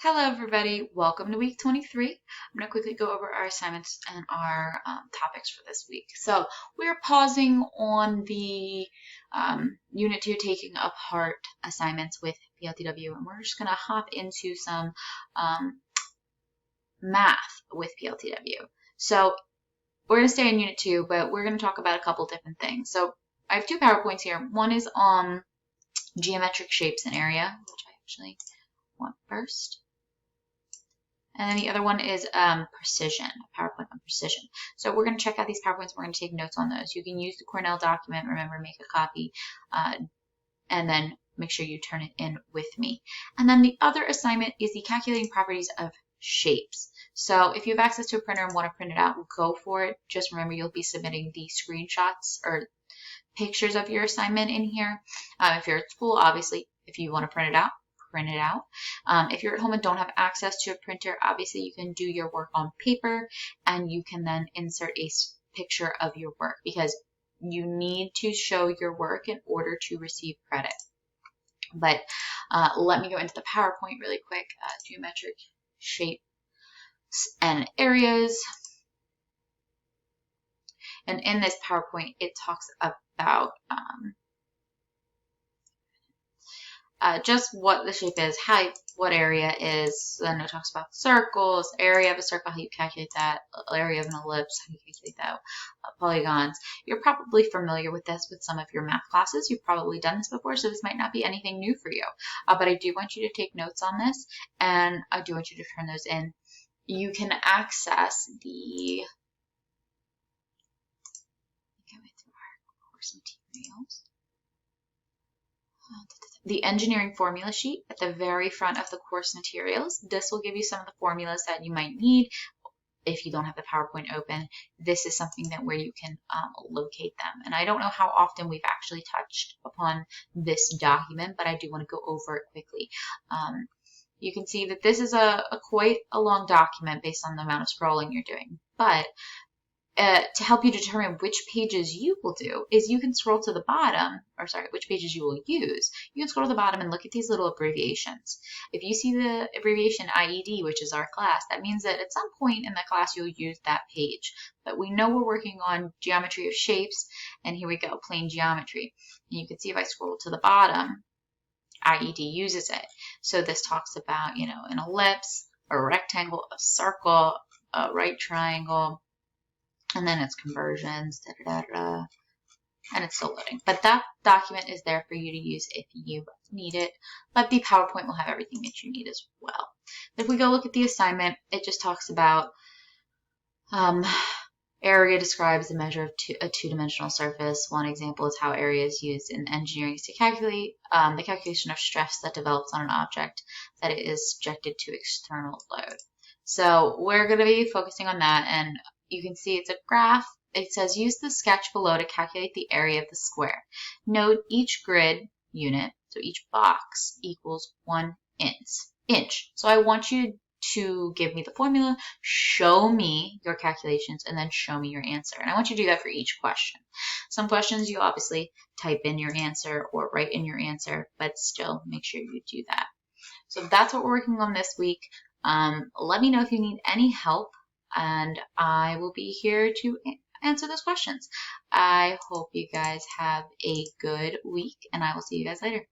Hello everybody, welcome to week 23. I'm going to quickly go over our assignments and our topics for this week. So we're pausing on the unit 2 taking apart assignments with PLTW, and we're just going to hop into some math with PLTW. So we're going to stay in unit 2, but we're going to talk about a couple different things. So I have two PowerPoints here. One is on geometric shapes and area, which I actually want first. And then the other one is precision, a PowerPoint on precision. So we're going to check out these PowerPoints. We're going to take notes on those. You can use the Cornell document. Remember, make a copy, and then make sure you turn it in with me. And then the other assignment is the calculating properties of shapes. So if you have access to a printer and want to print it out, go for it. Just remember, you'll be submitting the screenshots or pictures of your assignment in here. If you're at school, obviously, if you want to print it out, print it out. If you're at home and don't have access to a printer, obviously you can do your work on paper and you can then insert a picture of your work because you need to show your work in order to receive credit. But let me go into the PowerPoint really quick. Geometric shapes and areas. And in this PowerPoint, it talks about just what the shape is, what area is. Then it talks about circles, area of a circle, how you calculate that, area of an ellipse, how you calculate that, polygons. You're probably familiar with this with some of your math classes. You've probably done this before, so this might not be anything new for you. But I do want you to take notes on this, and I do want you to turn those in. You can access the course materials. The engineering formula sheet at the very front of the course materials. This will give you some of the formulas that you might need if you don't have the PowerPoint open. This is something that where you can locate them. And I don't know how often we've actually touched upon this document, but I do want to go over it quickly. You can see that this is quite a long document based on the amount of scrolling you're doing. But to help you determine which pages you will do is you can scroll to the bottom, which pages you will use. You can scroll to the bottom and look at these little abbreviations. If you see the abbreviation IED, which is our class, that means that at some point in the class you'll use that page. But we know we're working on geometry of shapes, and here we go, plane geometry. And you can see if I scroll to the bottom, IED uses it. So this talks about, an ellipse, a rectangle, a circle, a right triangle, and then it's conversions, and it's still loading. But that document is there for you to use if you need it. But the PowerPoint will have everything that you need as well. If we go look at the assignment, it just talks about area describes the measure of a two-dimensional surface. One example is how area is used in engineering to calculate the calculation of stress that develops on an object that it is subjected to external load. So we're going to be focusing on that, and you can see it's a graph. It says use the sketch below to calculate the area of the square. Note each grid unit, so each box, equals 1 inch. So I want you to give me the formula, show me your calculations, and then show me your answer. And I want you to do that for each question. Some questions you obviously type in your answer or write in your answer, but still make sure you do that. So that's what we're working on this week. Let me know if you need any help, and I will be here to answer those questions. I hope you guys have a good week, and I will see you guys later.